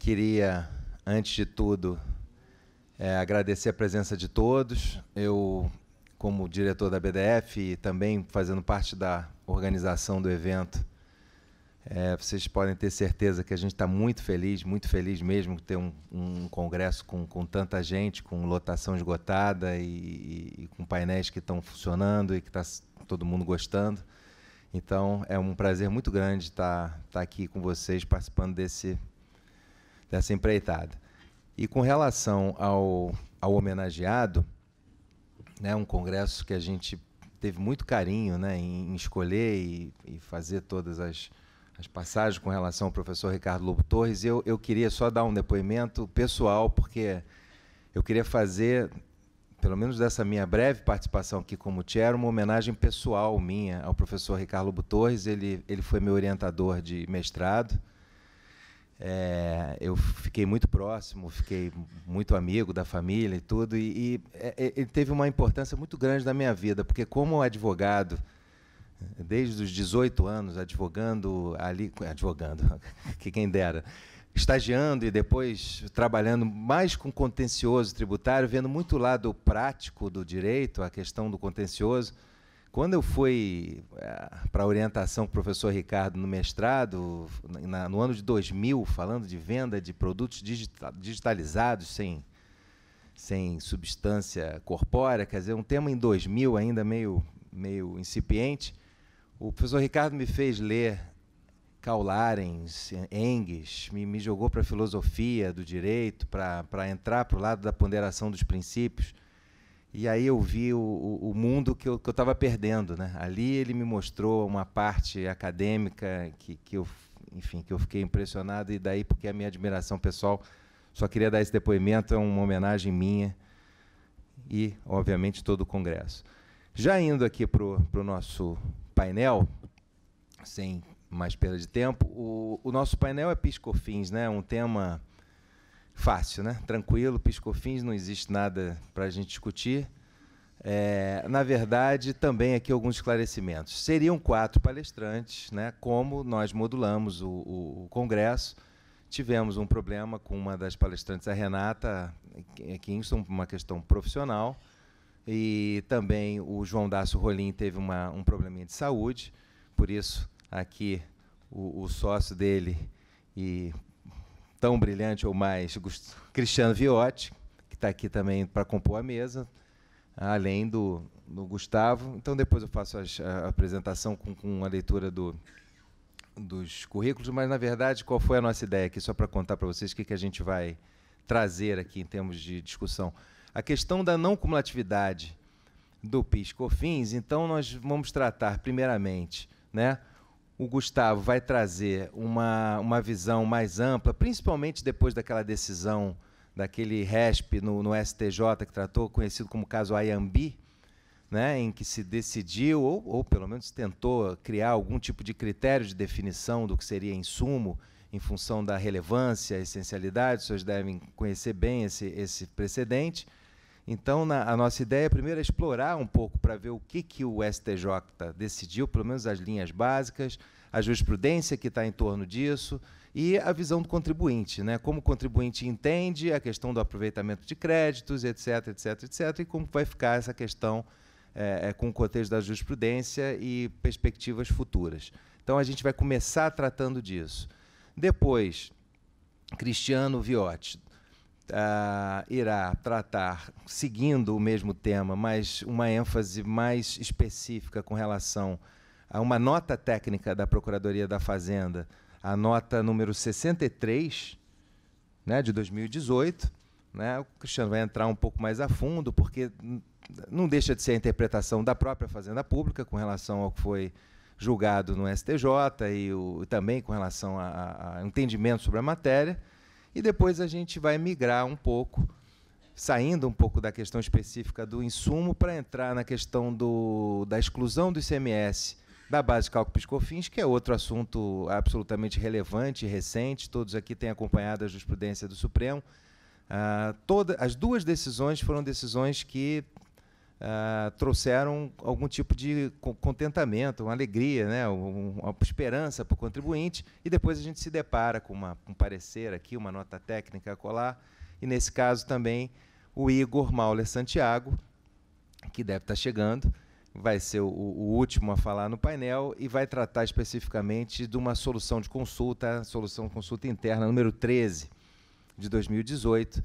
queria, antes de tudo, agradecer a presença de todos. Eu, como diretor da BDF e também fazendo parte da organização do evento, vocês podem ter certeza que a gente está muito feliz mesmo de ter um congresso com tanta gente, com lotação esgotada e com painéis que estão funcionando e que está todo mundo gostando. Então, é um prazer muito grande estar aqui com vocês, participando dessa empreitada. E com relação ao homenageado, né, um congresso que a gente teve muito carinho, né, em escolher e fazer todas as passagens com relação ao professor Ricardo Lobo Torres. Eu queria só dar um depoimento pessoal, porque eu queria fazer, pelo menos dessa minha breve participação aqui como chair, uma homenagem pessoal minha ao professor Ricardo Lobo Torres. Ele foi meu orientador de mestrado. Eu fiquei muito próximo, fiquei muito amigo da família e tudo, e ele teve uma importância muito grande na minha vida, porque como advogado, desde os 18 anos, advogando, que quem dera, estagiando e depois trabalhando mais com contencioso tributário, vendo muito o lado prático do direito, a questão do contencioso. Quando eu fui para a orientação com o professor Ricardo no mestrado, no ano de 2000, falando de venda de produtos digitalizados, sem substância corpórea, quer dizer, um tema em 2000 ainda meio incipiente, o professor Ricardo me fez ler Karl Larens, Engels, me jogou para a filosofia do direito, para entrar para o lado da ponderação dos princípios. E aí eu vi o mundo que eu estava perdendo, né? Ali ele me mostrou uma parte acadêmica que eu fiquei impressionado, e daí porque a minha admiração pessoal, só queria dar esse depoimento, é uma homenagem minha e, obviamente, todo o congresso. Já indo aqui para o nosso painel, sem mais perda de tempo, o nosso painel é PIS/COFINS, né? Um tema fácil, né? Tranquilo, PIS/COFINS, não existe nada para a gente discutir. Na verdade, também aqui alguns esclarecimentos. Seriam 4 palestrantes, né? Como nós modulamos o congresso, tivemos um problema com uma das palestrantes, a Renata Kingston, uma questão profissional, e também o João Dácio Rolim teve um probleminha de saúde, por isso aqui o sócio dele e tão brilhante ou mais, Cristiano Viotti, que está aqui também para compor a mesa, além do Gustavo. Então, depois eu faço a apresentação com a leitura dos currículos, mas, na verdade, qual foi a nossa ideia aqui, só para contar para vocês o que a gente vai trazer aqui em termos de discussão. A questão da não cumulatividade do PIS/COFINS, então, nós vamos tratar, primeiramente, né, o Gustavo vai trazer uma visão mais ampla, principalmente depois daquela decisão, daquele RESP no STJ, que tratou, conhecido como caso Ayambi, né, em que se decidiu, ou pelo menos tentou criar algum tipo de critério de definição do que seria insumo, em função da relevância, essencialidade. Os senhores devem conhecer bem esse precedente. Então, a nossa ideia primeiro é explorar um pouco para ver o que o STJ decidiu, pelo menos as linhas básicas, a jurisprudência que está em torno disso e a visão do contribuinte, né? Como o contribuinte entende a questão do aproveitamento de créditos, etc., etc., etc., e como vai ficar essa questão com o contexto da jurisprudência e perspectivas futuras. Então, a gente vai começar tratando disso. Depois, Cristiano Viotti irá tratar, seguindo o mesmo tema, mas uma ênfase mais específica com relação a uma nota técnica da Procuradoria da Fazenda, a nota número 63, né, de 2018. Né? O Cristiano vai entrar um pouco mais a fundo, porque não deixa de ser a interpretação da própria Fazenda Pública com relação ao que foi julgado no STJ e também com relação a entendimento sobre a matéria. E depois a gente vai migrar um pouco, saindo um pouco da questão específica do insumo, para entrar na questão da exclusão do ICMS da base de cálculo PIS/COFINS, que é outro assunto absolutamente relevante e recente. Todos aqui têm acompanhado a jurisprudência do Supremo. As duas decisões foram decisões que trouxeram algum tipo de contentamento, uma alegria, né? Uma esperança para o contribuinte, e depois a gente se depara com um parecer aqui, uma nota técnica a colar, e nesse caso também o Igor Mauler Santiago, que deve estar chegando, vai ser o último a falar no painel e vai tratar especificamente de uma solução de consulta, solução de consulta interna número 13 de 2018,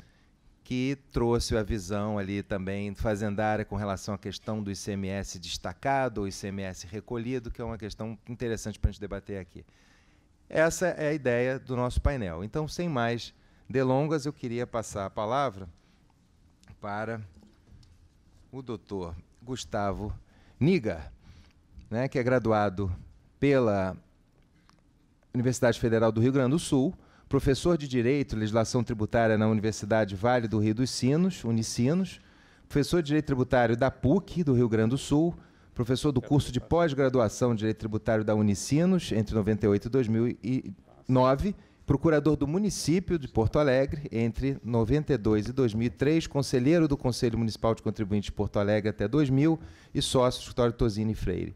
que trouxe a visão ali também fazendária com relação à questão do ICMS destacado ou ICMS recolhido, que é uma questão interessante para a gente debater aqui. Essa é a ideia do nosso painel. Então, sem mais delongas, eu queria passar a palavra para o doutor Gustavo Nigar, né, que é graduado pela Universidade Federal do Rio Grande do Sul, professor de Direito e Legislação Tributária na Universidade Vale do Rio dos Sinos, Unicinos, professor de Direito Tributário da PUC, do Rio Grande do Sul, professor do curso de pós-graduação de Direito Tributário da Unicinos, entre 98 e 2009, procurador do município de Porto Alegre, entre 92 e 2003, conselheiro do Conselho Municipal de Contribuintes de Porto Alegre até 2000 e sócio do escritório Tosini Freire.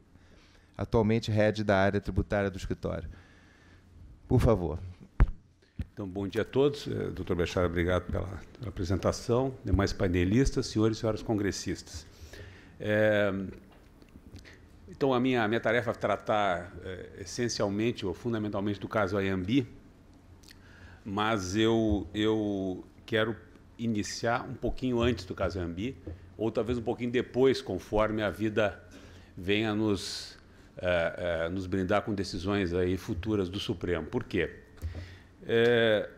Atualmente, head da área tributária do escritório. Por favor. Então, bom dia a todos. Dr. Bechara, obrigado pela apresentação. Demais painelistas, senhores e senhoras congressistas. Então, a minha tarefa é tratar essencialmente ou fundamentalmente do caso Ayambi, mas eu quero iniciar um pouquinho antes do caso Ayambi, ou talvez um pouquinho depois, conforme a vida venha nos brindar com decisões aí futuras do Supremo. Por quê?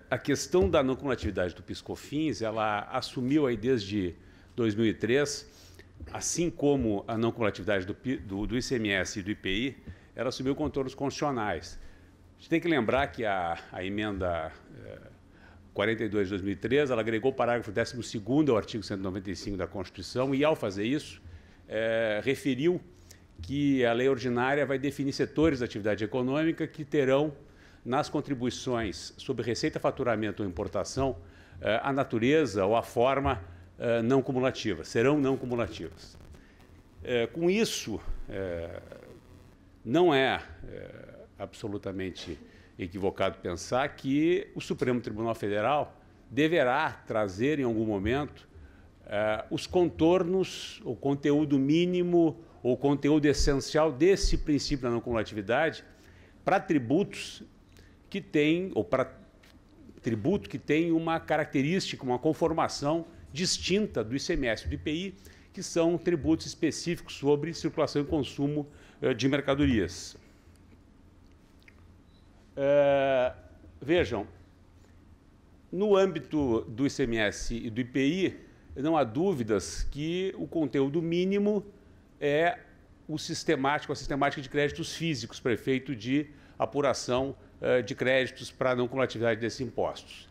A questão da não cumulatividade do PIS/COFINS, ela assumiu aí desde 2003, assim como a não cumulatividade do ICMS e do IPI, ela assumiu contornos constitucionais. A gente tem que lembrar que a emenda 42 de 2003, ela agregou o parágrafo 12º ao artigo 195 da Constituição e, ao fazer isso, referiu que a lei ordinária vai definir setores da atividade econômica que terão, nas contribuições sobre receita, faturamento ou importação, a natureza ou a forma não cumulativa, serão não cumulativas. Com isso, não é absolutamente equivocado pensar que o Supremo Tribunal Federal deverá trazer em algum momento os contornos, o conteúdo mínimo ou conteúdo essencial desse princípio da não cumulatividade para tributos que têm, ou para tributo que tem uma característica, uma conformação distinta do ICMS e do IPI, que são tributos específicos sobre circulação e consumo de mercadorias. Vejam, no âmbito do ICMS e do IPI, não há dúvidas que o conteúdo mínimo é a sistemática de créditos físicos para efeito de apuração de créditos para não cumulatividade desses impostos.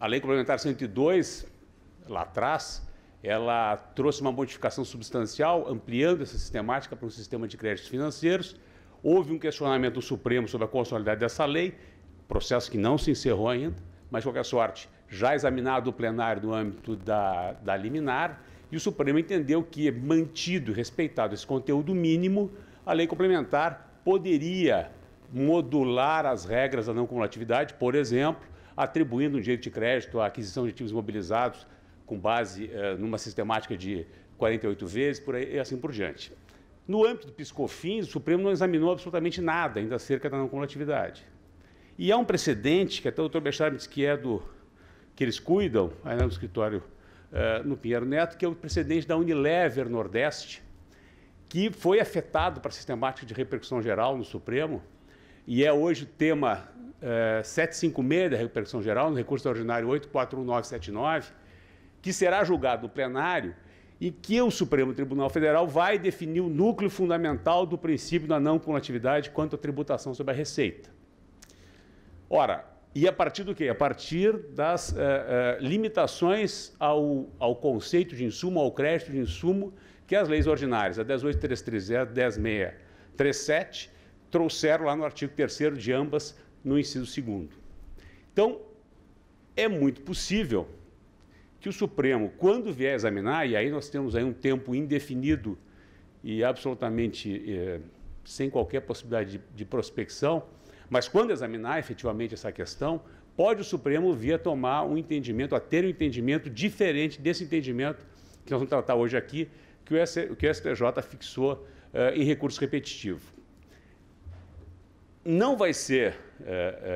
A Lei Complementar 102, lá atrás, ela trouxe uma modificação substancial, ampliando essa sistemática para um sistema de créditos financeiros. Houve um questionamento do Supremo sobre a constitucionalidade dessa lei, processo que não se encerrou ainda, mas, de qualquer sorte, já examinado no plenário no âmbito da liminar, e o Supremo entendeu que, mantido e respeitado esse conteúdo mínimo, a lei complementar poderia modular as regras da não cumulatividade, por exemplo, atribuindo um direito de crédito à aquisição de ativos imobilizados com base numa sistemática de 48 vezes, por aí, e assim por diante. No âmbito do PIS/COFINS, o Supremo não examinou absolutamente nada ainda acerca da não cumulatividade. E há um precedente, que até o Dr. Bechara disse que que eles cuidam, aí no escritório no Pinheiro Neto, que é o precedente da Unilever Nordeste, que foi afetado para a sistemática de repercussão geral no Supremo, e é hoje o tema 756 da repercussão geral, no recurso ordinário 841979, que será julgado no plenário, e que o Supremo Tribunal Federal vai definir o núcleo fundamental do princípio da não cumulatividade quanto à tributação sobre a receita. Ora, e a partir do quê? A partir das limitações ao conceito de insumo, ao crédito de insumo, que as leis ordinárias, a 18330 e a 10637, trouxeram lá no artigo 3º de ambas, no inciso 2º. Então, é muito possível que o Supremo, quando vier examinar, e aí nós temos aí um tempo indefinido e absolutamente sem qualquer possibilidade de prospecção, mas quando examinar efetivamente essa questão, pode o Supremo vir a tomar um entendimento, a ter um entendimento diferente desse entendimento que nós vamos tratar hoje aqui, que o STJ fixou em recurso repetitivo. Não vai ser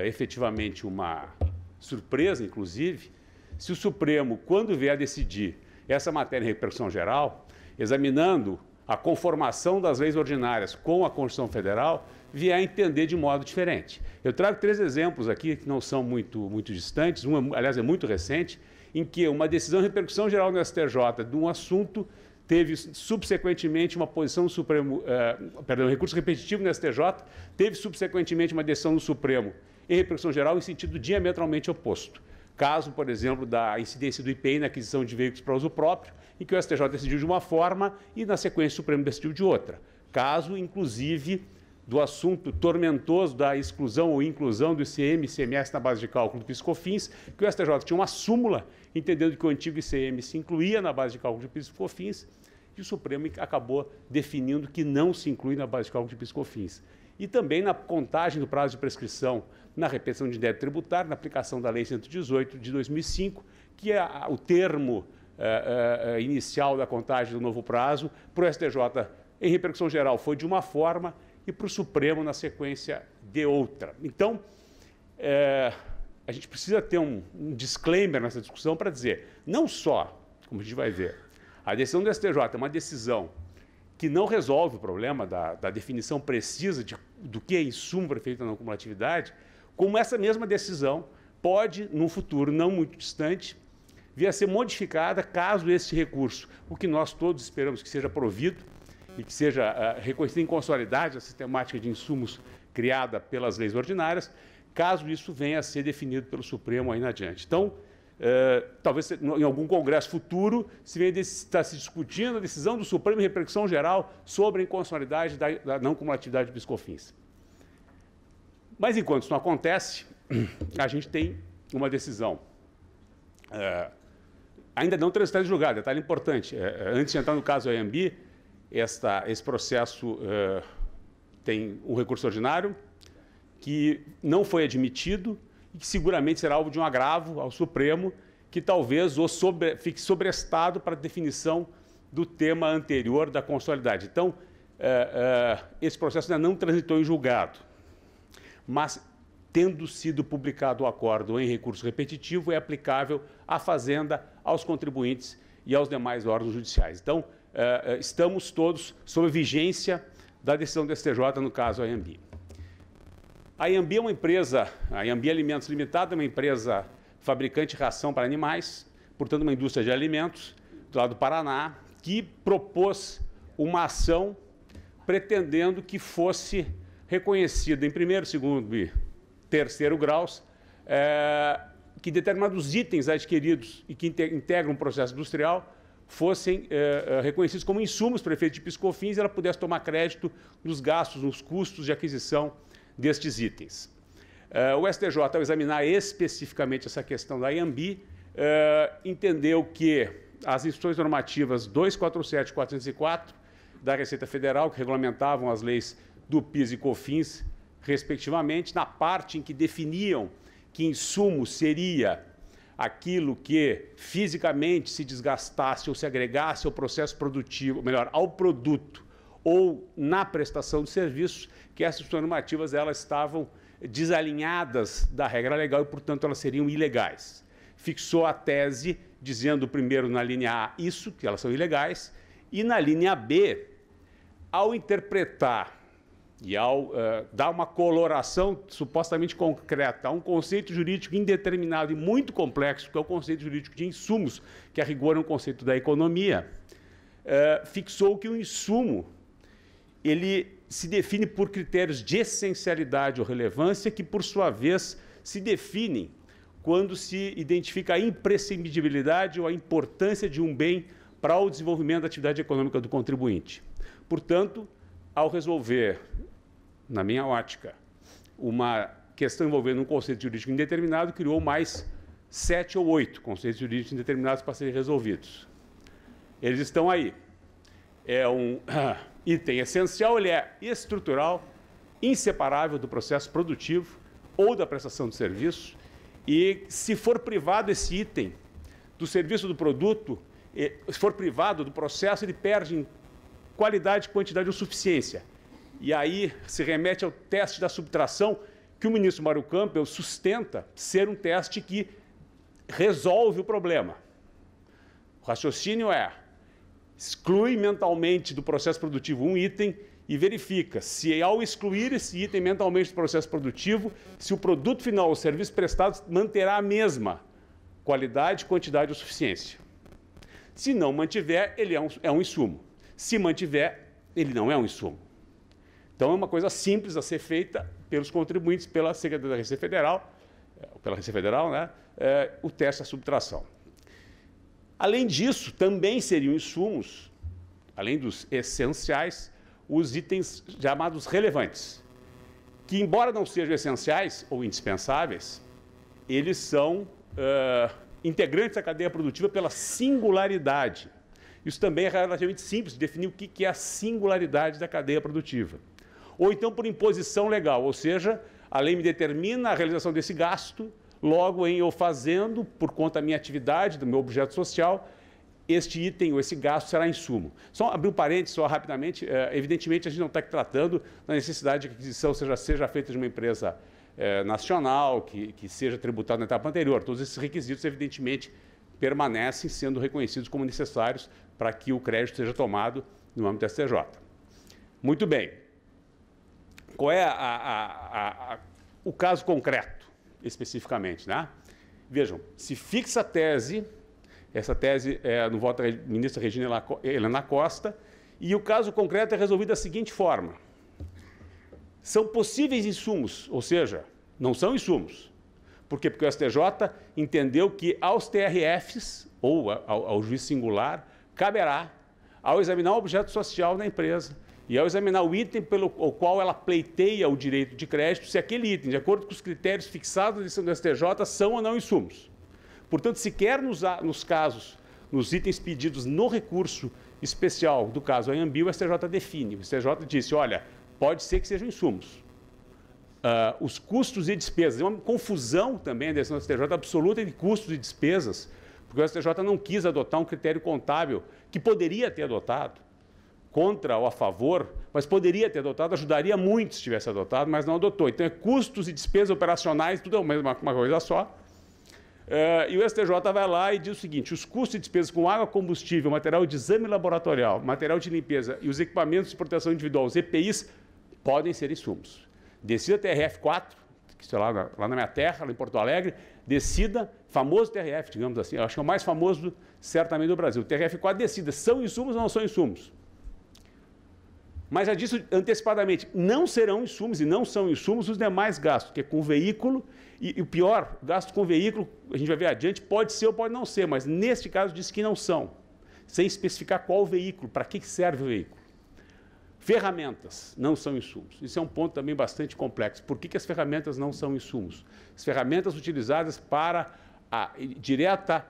efetivamente uma surpresa, inclusive, se o Supremo, quando vier a decidir essa matéria em repercussão geral, examinando a conformação das leis ordinárias com a Constituição Federal, vier a entender de modo diferente. Eu trago 3 exemplos aqui que não são muito distantes, um, aliás, é muito recente, em que uma decisão de repercussão geral no STJ de um assunto teve subsequentemente uma posição do Supremo, recurso repetitivo no STJ, teve subsequentemente uma decisão do Supremo em repercussão geral em sentido diametralmente oposto. Caso, por exemplo, da incidência do IPI na aquisição de veículos para uso próprio, em que o STJ decidiu de uma forma e, na sequência, o Supremo decidiu de outra. Caso, inclusive, do assunto tormentoso da exclusão ou inclusão do ICM e ICMS na base de cálculo do PIS/COFINS, que o STJ tinha uma súmula, entendendo que o antigo ICM se incluía na base de cálculo de PIS/COFINS, e o Supremo acabou definindo que não se inclui na base de cálculo de PIS/COFINS. E também na contagem do prazo de prescrição na repetição de débito tributário, na aplicação da Lei 118 de 2005, que é o termo inicial da contagem do novo prazo, para o STJ, em repercussão geral, foi de uma forma e para o Supremo, na sequência, de outra. Então, a gente precisa ter um disclaimer nessa discussão para dizer, não só, como a gente vai ver, a decisão do STJ é uma decisão que não resolve o problema da definição precisa do que é insumo para efeito da não cumulatividade, como essa mesma decisão pode, num futuro não muito distante, vir a ser modificada caso esse recurso, o que nós todos esperamos que seja provido e que seja reconhecido em consolidade a sistemática de insumos criada pelas leis ordinárias, caso isso venha a ser definido pelo Supremo aí em adiante. Então, talvez em algum congresso futuro se venha estar se discutindo a decisão do Supremo em repercussão geral sobre a inconstitucionalidade da não cumulatividade do PIS/COFINS. Mas, enquanto isso não acontece, a gente tem uma decisão ainda não transitada em julgado, detalhe importante. Antes de entrar no caso AMB, esse processo tem um recurso ordinário que não foi admitido e que seguramente será alvo de um agravo ao Supremo, que talvez fique sobrestado para a definição do tema anterior da constitucionalidade. Então, esse processo ainda não transitou em julgado, mas, tendo sido publicado o acórdão em recurso repetitivo, é aplicável à Fazenda, aos contribuintes e aos demais órgãos judiciais. Então, estamos todos sob vigência da decisão do STJ, no caso AMB. A AMB é uma empresa, a AMB Alimentos Limitada é uma empresa fabricante de ração para animais, portanto uma indústria de alimentos, do lado do Paraná, que propôs uma ação pretendendo que fosse reconhecida em primeiro, segundo e terceiro graus, que determinados itens adquiridos e que integram um processo industrial fossem reconhecidos como insumos para efeito de PIS/COFINS e ela pudesse tomar crédito nos gastos, nos custos de aquisição destes itens. O STJ, ao examinar especificamente essa questão da AMB, entendeu que as instruções normativas 247 e 404 da Receita Federal, que regulamentavam as leis do PIS e COFINS, respectivamente, na parte em que definiam que insumo seria aquilo que fisicamente se desgastasse ou se agregasse ao processo produtivo, melhor, ao produto ou na prestação de serviços, que essas instruções normativas elas estavam desalinhadas da regra legal e, portanto, elas seriam ilegais. Fixou a tese dizendo primeiro na linha A isso, que elas são ilegais, e na linha B, ao interpretar e ao dar uma coloração supostamente concreta a um conceito jurídico indeterminado e muito complexo, que é o conceito jurídico de insumos, que a rigor é um conceito da economia, fixou que o insumo ele se define por critérios de essencialidade ou relevância, que, por sua vez, se definem quando se identifica a imprescindibilidade ou a importância de um bem para o desenvolvimento da atividade econômica do contribuinte. Portanto, ao resolver, na minha ótica, uma questão envolvendo um conceito jurídico indeterminado, criou mais 7 ou 8 conceitos jurídicos indeterminados para serem resolvidos. Eles estão aí. É um item essencial, ele é estrutural, inseparável do processo produtivo ou da prestação de serviço, e se for privado esse item do serviço do produto, se for privado do processo, ele perde em qualidade, quantidade ou suficiência. E aí se remete ao teste da subtração, que o ministro Mário Campbell sustenta ser um teste que resolve o problema. O raciocínio é: exclui mentalmente do processo produtivo um item e verifica se, ao excluir esse item mentalmente do processo produtivo, se o produto final, o serviço prestado, manterá a mesma qualidade, quantidade ou suficiência. Se não mantiver, ele é um insumo. Se mantiver, ele não é um insumo. Então, é uma coisa simples a ser feita pelos contribuintes, pela Secretaria da Receita Federal, né? O teste da subtração. Além disso, também seriam insumos, além dos essenciais, os itens chamados relevantes, que, embora não sejam essenciais ou indispensáveis, eles são integrantes da cadeia produtiva pela singularidade. Isso também é relativamente simples de definir o que é a singularidade da cadeia produtiva. Ou então por imposição legal, ou seja, a lei me determina a realização desse gasto, logo em eu fazendo, por conta da minha atividade, do meu objeto social, este item ou esse gasto será insumo. Só abrir um parênteses, só rapidamente, evidentemente a gente não está aqui tratando da necessidade de que a aquisição seja feita de uma empresa nacional, que seja tributada na etapa anterior. Todos esses requisitos, evidentemente, permanecem sendo reconhecidos como necessários para que o crédito seja tomado no âmbito do STJ. Muito bem. Qual é o caso concreto, especificamente, né? Vejam, se fixa a tese, essa tese é no voto da ministra Regina Helena Costa, e o caso concreto é resolvido da seguinte forma: são possíveis insumos, ou seja, não são insumos. Por quê? Porque o STJ entendeu que aos TRFs, ou ao juiz singular, caberá, ao examinar o objeto social da empresa e ao examinar o item pelo qual ela pleiteia o direito de crédito, se aquele item, de acordo com os critérios fixados na decisão do STJ, são ou não insumos. Portanto, sequer nos casos, nos itens pedidos no recurso especial do caso Anhembi, o STJ define. O STJ disse, olha, pode ser que sejam insumos. Os custos e despesas. É uma confusão também a decisão do STJ absoluta entre custos e despesas, porque o STJ não quis adotar um critério contábil que poderia ter adotado, contra ou a favor, mas poderia ter adotado, ajudaria muito se tivesse adotado, mas não adotou. Então, é custos e despesas operacionais, tudo é uma coisa só. E o STJ vai lá e diz o seguinte: os custos e despesas com água, combustível, material de exame laboratorial, material de limpeza e os equipamentos de proteção individual, os EPIs, podem ser insumos. Decida TRF4, que está lá na minha terra, lá em Porto Alegre, decida, famoso TRF, digamos assim, eu acho que é o mais famoso, certamente, do Brasil. TRF4 decida, são insumos ou não são insumos? Mas já disse antecipadamente, não serão insumos e não são insumos os demais gastos, que é com veículo, e o pior, gasto com veículo, a gente vai ver adiante, pode ser ou pode não ser, mas neste caso diz que não são, sem especificar qual veículo, para que serve o veículo. Ferramentas não são insumos. Isso é um ponto também bastante complexo. Por que as ferramentas não são insumos? As ferramentas utilizadas para a direta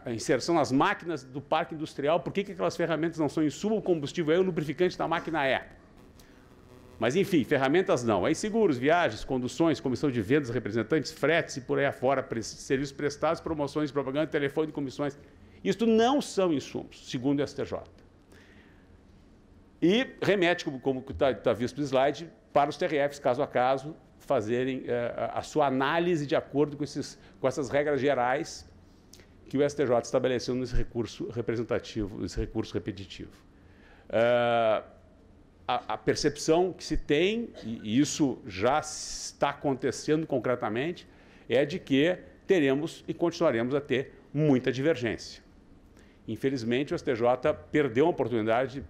a inserção nas máquinas do parque industrial, por que aquelas ferramentas não são insumo? O combustível é, o lubrificante da máquina é. Mas, enfim, ferramentas não. Aí seguros, viagens, conduções, comissão de vendas, representantes, fretes e por aí afora, serviços prestados, promoções, propaganda, telefone, comissões. Isto não são insumos, segundo o STJ. E remete, como está visto no slide, para os TRFs, caso a caso, fazerem a sua análise de acordo com essas regras gerais que o STJ estabeleceu nesse recurso representativo, nesse recurso repetitivo. A percepção que se tem, e isso já está acontecendo concretamente, é de que teremos e continuaremos a ter muita divergência. Infelizmente, o STJ perdeu a oportunidade,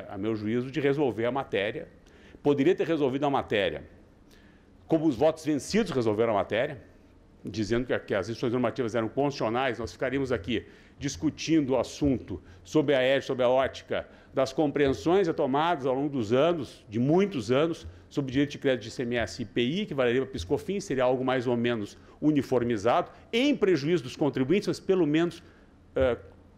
a meu juízo, de resolver a matéria. Poderia ter resolvido a matéria como os votos vencidos resolveram a matéria, dizendo que as instituições normativas eram constitucionais, nós ficaríamos aqui discutindo o assunto sob a égide, sob a ótica das compreensões tomadas ao longo dos anos, de muitos anos, sobre o direito de crédito de ICMS e IPI, que valeria para PiscoFins, seria algo mais ou menos uniformizado, em prejuízo dos contribuintes, mas pelo menos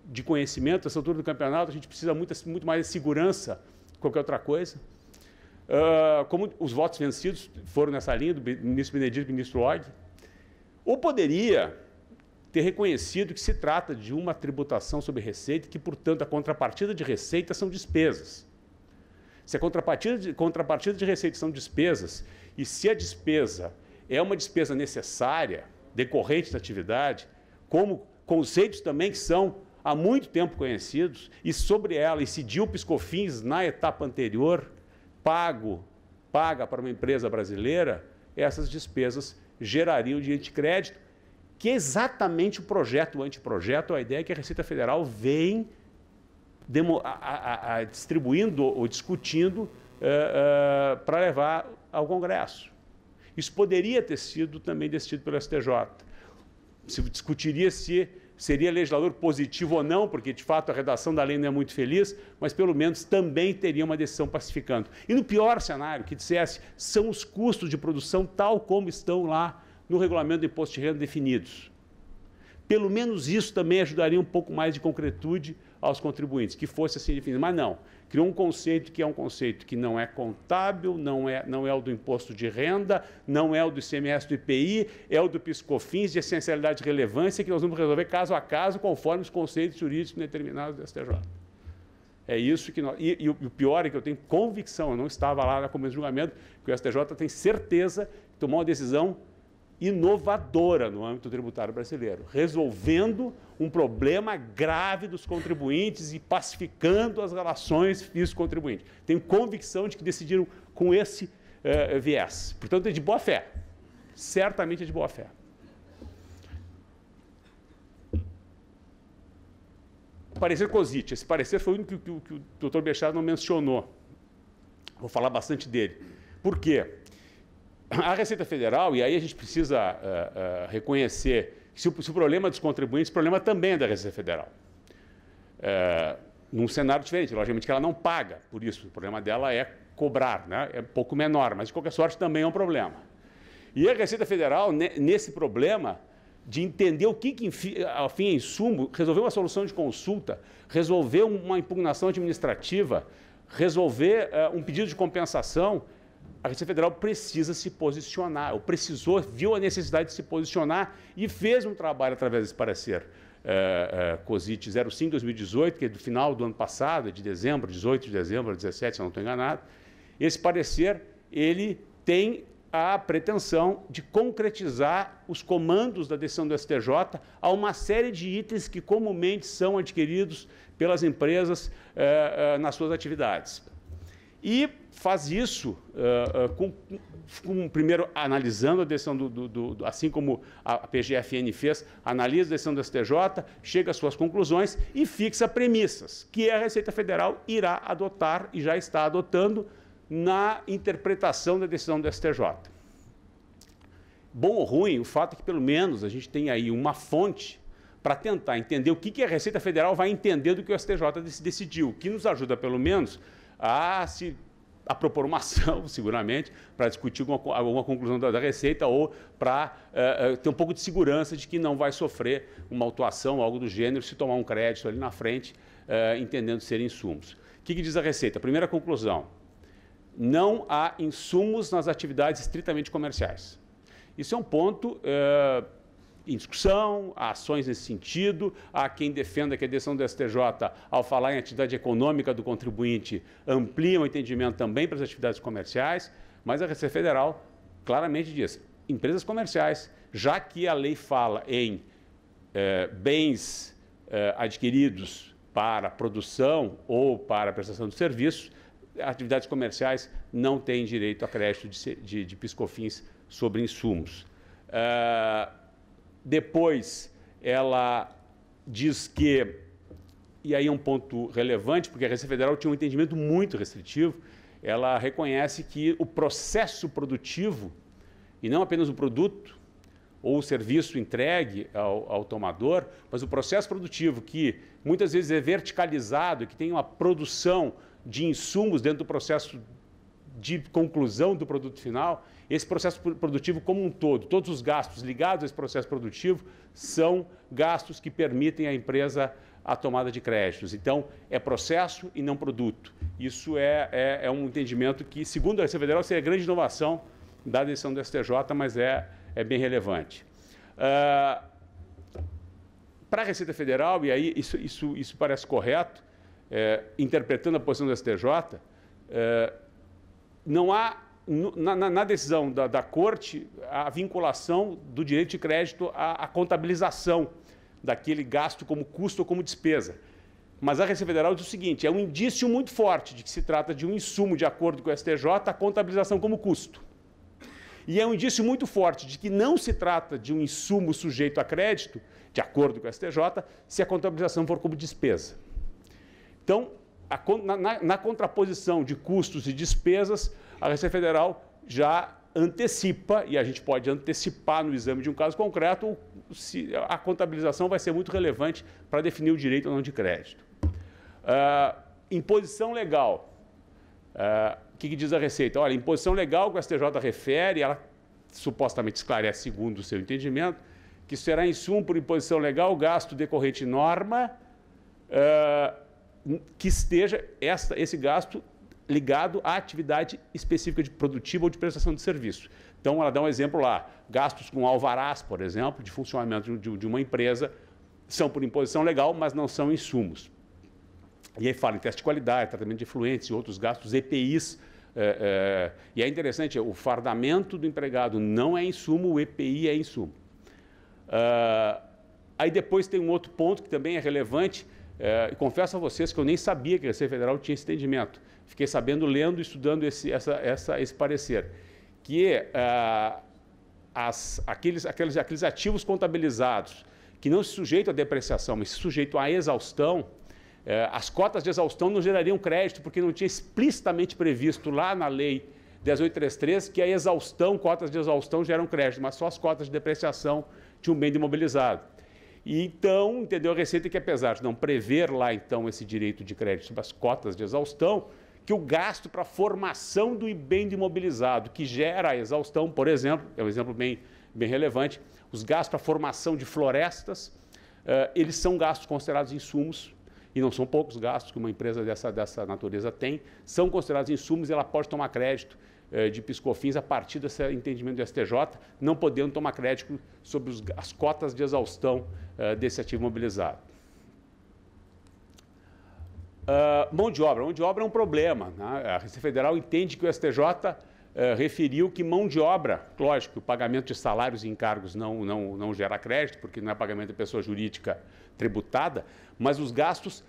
de conhecimento. Nessa altura do campeonato, a gente precisa muito mais de segurança que qualquer outra coisa. Como os votos vencidos foram nessa linha, do ministro Benedito e do ministro Og, ou poderia ter reconhecido que se trata de uma tributação sobre receita, que, portanto, a contrapartida de receita são despesas. Se a contrapartida de receita são despesas, e se a despesa é uma despesa necessária, decorrente da atividade, como conceitos também que são há muito tempo conhecidos, e sobre ela incidiu o PiscoFins na etapa anterior, paga para uma empresa brasileira, essas despesas gerariam direito de crédito, que é exatamente o anteprojeto, a ideia é que a Receita Federal vem distribuindo ou discutindo para levar ao Congresso. Isso poderia ter sido também decidido pelo STJ. Se discutiria se seria legislador positivo ou não, porque, de fato, a redação da lei não é muito feliz, mas, pelo menos, também teria uma decisão pacificando. E, no pior cenário, que dissesse, são os custos de produção tal como estão lá no regulamento do imposto de renda definidos. Pelo menos isso também ajudaria um pouco mais de concretude aos contribuintes, que fosse assim definido. Mas não, criou um conceito que é um conceito que não é contábil, não é o do imposto de renda, não é o do ICMS do IPI, é o do PiscoFins de essencialidade e relevância, que nós vamos resolver caso a caso, conforme os conceitos jurídicos determinados do STJ. É isso que nós... E o pior é que eu tenho convicção, eu não estava lá na começo do julgamento, que o STJ tem certeza que tomou uma decisão inovadora no âmbito tributário brasileiro, resolvendo um problema grave dos contribuintes e pacificando as relações fisco-contribuinte. Tenho convicção de que decidiram com esse viés. Portanto, é de boa fé. Certamente é de boa fé. Parecer COSIT. Esse parecer foi o único que o doutor Bechara não mencionou. Vou falar bastante dele. Por quê? A Receita Federal, e aí a gente precisa reconhecer que se o problema dos contribuintes, o problema também é da Receita Federal. Num cenário diferente, logicamente que ela não paga por isso, o problema dela é cobrar, né? É um pouco menor, mas de qualquer sorte também é um problema. E a Receita Federal, nesse problema de entender o que ao fim, em sumo, resolver uma solução de consulta, resolver uma impugnação administrativa, resolver um pedido de compensação, a Receita Federal precisa se posicionar, ou viu a necessidade de se posicionar e fez um trabalho através desse parecer COSIT 05/2018, que é do final do ano passado, de dezembro, 18 de dezembro, 17, se eu não estou enganado. Esse parecer, ele tem a pretensão de concretizar os comandos da decisão do STJ a uma série de itens que comumente são adquiridos pelas empresas nas suas atividades. E faz isso primeiro analisando a decisão assim como a PGFN fez, analisa a decisão do STJ, chega às suas conclusões e fixa premissas que a Receita Federal irá adotar e já está adotando na interpretação da decisão do STJ. Bom ou ruim, o fato é que pelo menos a gente tem aí uma fonte para tentar entender o que a Receita Federal vai entender do que o STJ decidiu, que nos ajuda pelo menos a propor uma ação, seguramente, para discutir alguma conclusão da Receita ou para ter um pouco de segurança de que não vai sofrer uma autuação ou algo do gênero se tomar um crédito ali na frente, entendendo ser insumos. O que diz a Receita? Primeira conclusão, não há insumos nas atividades estritamente comerciais. Isso é um ponto em discussão, há ações nesse sentido, há quem defenda que a decisão do STJ, ao falar em atividade econômica do contribuinte, amplia o entendimento também para as atividades comerciais, mas a Receita Federal claramente diz, empresas comerciais, já que a lei fala em bens adquiridos para produção ou para prestação de serviços, atividades comerciais não têm direito a crédito de PiscoFins sobre insumos. Depois, ela diz que, e aí é um ponto relevante, porque a Receita Federal tinha um entendimento muito restritivo, ela reconhece que o processo produtivo, e não apenas o produto, ou o serviço entregue ao tomador, mas o processo produtivo, que muitas vezes é verticalizado, que tem uma produção de insumos dentro do processo de conclusão do produto final, esse processo produtivo como um todo, todos os gastos ligados a esse processo produtivo são gastos que permitem à empresa a tomada de créditos. Então, é processo e não produto. Isso é um entendimento que, segundo a Receita Federal, seria a grande inovação da decisão do STJ, mas é bem relevante. Para a Receita Federal, e aí isso parece correto, interpretando a posição do STJ, não há, na decisão da Corte, a vinculação do direito de crédito à contabilização daquele gasto como custo ou como despesa. Mas a Receita Federal diz o seguinte, é um indício muito forte de que se trata de um insumo, de acordo com o STJ, a contabilização como custo. E é um indício muito forte de que não se trata de um insumo sujeito a crédito, de acordo com o STJ, se a contabilização for como despesa. Então, na contraposição de custos e despesas, a Receita Federal já antecipa, e a gente pode antecipar no exame de um caso concreto, se a contabilização vai ser muito relevante para definir o direito ou não de crédito. Imposição legal. O que diz a Receita? Olha, imposição legal que o STJ refere, ela supostamente esclarece, segundo o seu entendimento, que será insumo por imposição legal o gasto decorrente norma que esteja esse gasto ligado à atividade específica de produtiva ou de prestação de serviço. Então, ela dá um exemplo lá, gastos com alvarás, por exemplo, de funcionamento de uma empresa, são por imposição legal, mas não são insumos. E aí fala em teste de qualidade, tratamento de efluentes e outros gastos, EPIs. E é interessante, o fardamento do empregado não é insumo, o EPI é insumo. Aí depois tem um outro ponto que também é relevante, e confesso a vocês que eu nem sabia que a Receita Federal tinha esse entendimento. Fiquei sabendo, lendo e estudando esse parecer, que aqueles ativos contabilizados que não se sujeitam à depreciação, mas se sujeitam à exaustão, as cotas de exaustão não gerariam crédito, porque não tinha explicitamente previsto lá na Lei 10.833 que a exaustão, cotas de exaustão geram crédito, mas só as cotas de depreciação de um bem imobilizado. E então, entendeu a Receita que, apesar de não prever lá, então, esse direito de crédito sobre as cotas de exaustão, que o gasto para a formação do bem imobilizado, que gera a exaustão, por exemplo, é um exemplo bem relevante, os gastos para a formação de florestas, eles são gastos considerados insumos, e não são poucos gastos que uma empresa dessa natureza tem, são considerados insumos e ela pode tomar crédito de PIS/COFINS a partir desse entendimento do STJ, não podendo tomar crédito sobre as cotas de exaustão desse ativo imobilizado. Mão de obra. Mão de obra é um problema, né? A Receita Federal entende que o STJ referiu que mão de obra, lógico que o pagamento de salários e encargos não gera crédito, porque não é pagamento de pessoa jurídica tributada, mas os gastos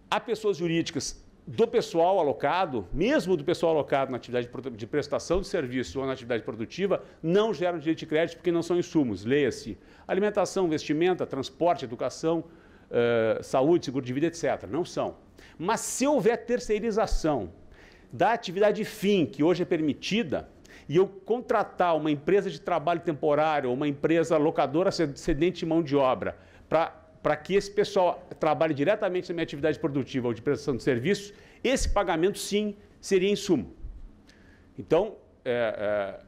a pessoas jurídicas do pessoal alocado, mesmo do pessoal alocado na atividade de prestação de serviço ou na atividade produtiva, não geram direito de crédito porque não são insumos. Leia-se alimentação, vestimenta, transporte, educação, saúde, seguro de vida, etc. Não são. Mas se houver terceirização da atividade fim, que hoje é permitida, e eu contratar uma empresa de trabalho temporário ou uma empresa locadora cedente de mão de obra para que esse pessoal trabalhe diretamente na minha atividade produtiva ou de prestação de serviços, esse pagamento, sim, seria insumo. Então,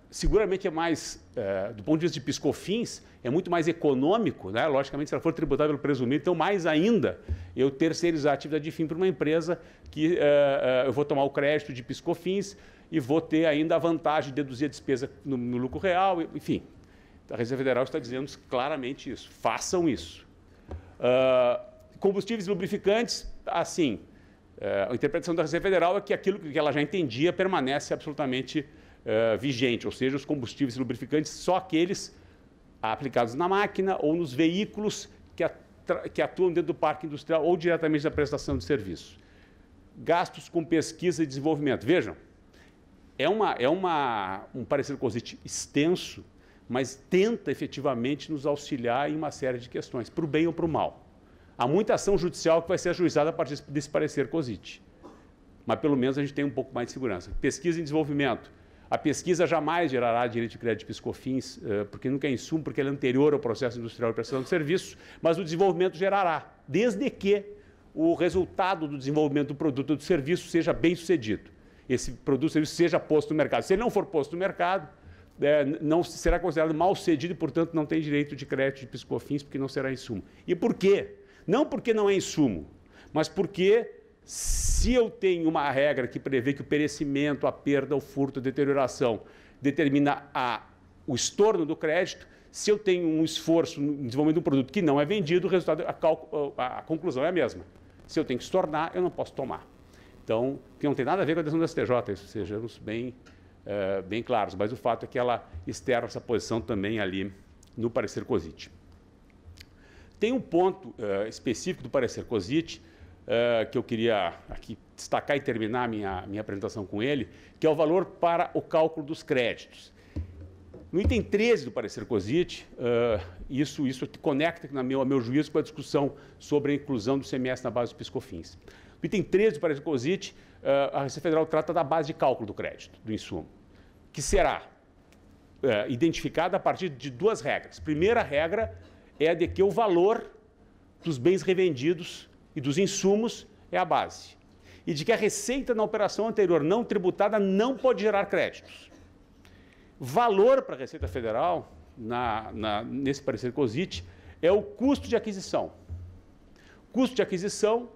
seguramente é mais, do ponto de vista de PIS/COFINS, é muito mais econômico, né? Logicamente, se ela for tributada pelo presumido, então mais ainda eu terceirizar a atividade de fim para uma empresa que eu vou tomar o crédito de PIS/COFINS e vou ter ainda a vantagem de deduzir a despesa no lucro real, enfim. A Receita Federal está dizendo claramente isso, façam isso. Combustíveis e lubrificantes, assim, a interpretação da Receita Federal é que aquilo que ela já entendia permanece absolutamente vigente, ou seja, os combustíveis e lubrificantes, só aqueles aplicados na máquina ou nos veículos que atuam dentro do parque industrial ou diretamente na prestação de serviço. Gastos com pesquisa e desenvolvimento. Vejam, um parecer COSIT extenso, mas tenta efetivamente nos auxiliar em uma série de questões, para o bem ou para o mal. Há muita ação judicial que vai ser ajuizada a partir desse parecer COSIT, mas pelo menos a gente tem um pouco mais de segurança. Pesquisa e desenvolvimento. A pesquisa jamais gerará direito de crédito de PIS/COFINS, porque nunca é insumo, porque ele é anterior ao processo industrial de prestação de serviços, mas o desenvolvimento gerará, desde que o resultado do desenvolvimento do produto ou do serviço seja bem sucedido. Esse produto ou serviço seja posto no mercado. Se ele não for posto no mercado, não será considerado mal sucedido e, portanto, não tem direito de crédito de PIS/COFINS, porque não será insumo. E por quê? Não porque não é insumo, mas porque se eu tenho uma regra que prevê que o perecimento, a perda, o furto, a deterioração determina o estorno do crédito, se eu tenho um esforço no desenvolvimento de um produto que não é vendido, o resultado, a conclusão é a mesma. Se eu tenho que estornar, eu não posso tomar. Então, que não tem nada a ver com a decisão do STJ, isso sejamos bem claros, mas o fato é que ela externa essa posição também ali no parecer COSIT. Tem um ponto específico do parecer COSIT que eu queria aqui destacar e terminar minha apresentação com ele, que é o valor para o cálculo dos créditos. No item 13 do parecer COSIT, isso conecta, a meu juízo, com a discussão sobre a inclusão do ICMS na base do PIS/COFINS. No item 13 do parecer COSIT, a Receita Federal trata da base de cálculo do crédito, do insumo, que será identificada a partir de duas regras. Primeira regra é a de que o valor dos bens revendidos e dos insumos é a base, e de que a receita na operação anterior não tributada não pode gerar créditos. Valor para a Receita Federal, nesse parecer COSIT, é o custo de aquisição. Custo de aquisição,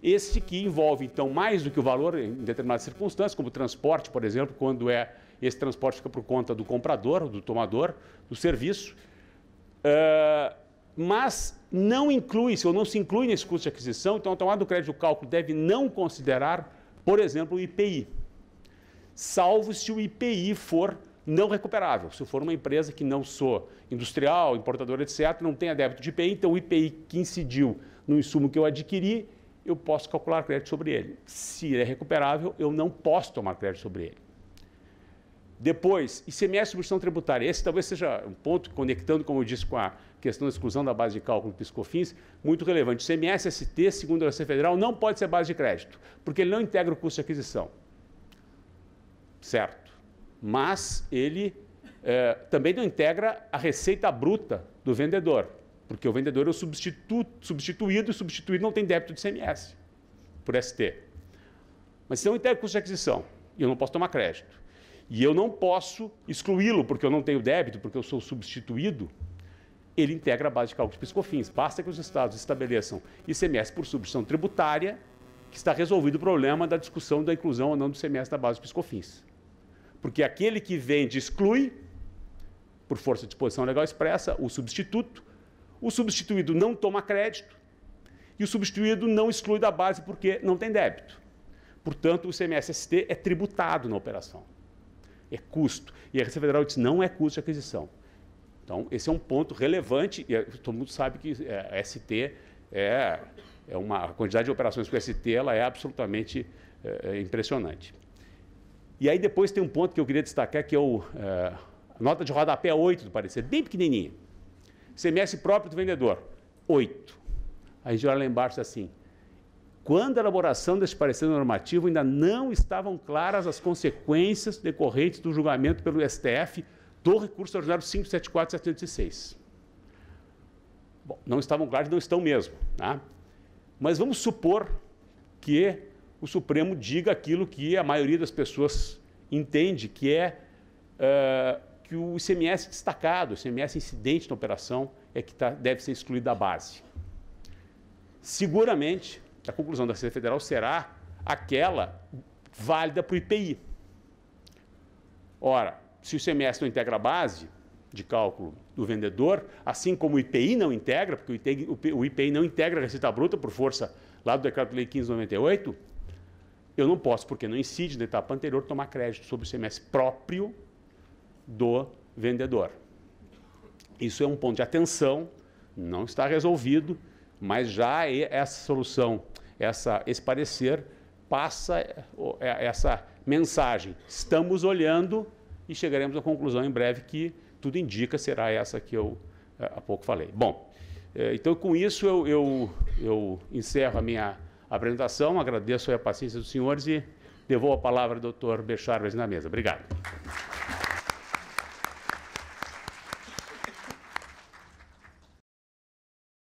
esse que envolve, então, mais do que o valor em determinadas circunstâncias, como o transporte, por exemplo, quando esse transporte fica por conta do comprador, do tomador, do serviço, mas não inclui-se ou não se inclui nesse custo de aquisição, então a tomada do crédito do cálculo deve não considerar, por exemplo, o IPI, salvo se o IPI for não recuperável. Se for uma empresa que não sou industrial, importadora, etc., não tenha débito de IPI, então o IPI que incidiu no insumo que eu adquiri, eu posso calcular crédito sobre ele. Se é recuperável, eu não posso tomar crédito sobre ele. Depois, ICMS substituição tributária. Esse talvez seja um ponto, conectando, como eu disse, com a questão da exclusão da base de cálculo do PIS/COFINS, muito relevante. ICMS-ST, segundo a Receita Federal, não pode ser base de crédito, porque ele não integra o custo de aquisição. Certo. Mas ele também não integra a receita bruta do vendedor, porque o vendedor é o substituído, e o substituído não tem débito de ICMS por ST. Mas se não integra o custo de aquisição, e eu não posso tomar crédito, e eu não posso excluí-lo porque eu não tenho débito, porque eu sou substituído, ele integra a base de cálculo de PIS/COFINS. Basta que os estados estabeleçam ICMS por substituição tributária, que está resolvido o problema da discussão da inclusão ou não do ICMS na base do PIS/COFINS. Porque aquele que vende exclui, por força de disposição legal expressa, o substituído não toma crédito e o substituído não exclui da base porque não tem débito. Portanto, o ICMS-ST é tributado na operação. É custo. E a Receita Federal diz não é custo de aquisição. Então, esse é um ponto relevante, e todo mundo sabe que a ST a quantidade de operações com ST ela é absolutamente impressionante. E aí depois tem um ponto que eu queria destacar, que é a nota de rodapé 8 do parecer, bem pequenininha. ICMS próprio do vendedor, 8. Aí a gente olha lá embaixo assim, quando a elaboração desse parecer normativo ainda não estavam claras as consequências decorrentes do julgamento pelo STF do recurso ordinário 574/706. Bom, não estavam claras, não estão mesmo. Tá? Mas vamos supor que o Supremo diga aquilo que a maioria das pessoas entende, que é que o ICMS destacado, o ICMS incidente na operação, é que deve ser excluído da base. Seguramente, a conclusão da Receita Federal será aquela válida para o IPI. Ora, se o ICMS não integra a base de cálculo do vendedor, assim como o IPI não integra, porque o IPI não integra a receita bruta por força lá do Decreto-Lei 1598, eu não posso, porque não incide na etapa anterior, tomar crédito sobre o ICMS próprio do vendedor. Isso é um ponto de atenção, não está resolvido, mas já essa solução, esse parecer passa essa mensagem. Estamos olhando e chegaremos à conclusão em breve que tudo indica será essa que eu há pouco falei. Bom, então com isso eu encerro a minha apresentação, agradeço a paciência dos senhores e Devolvo a palavra ao doutor Becharves na mesa. Obrigado.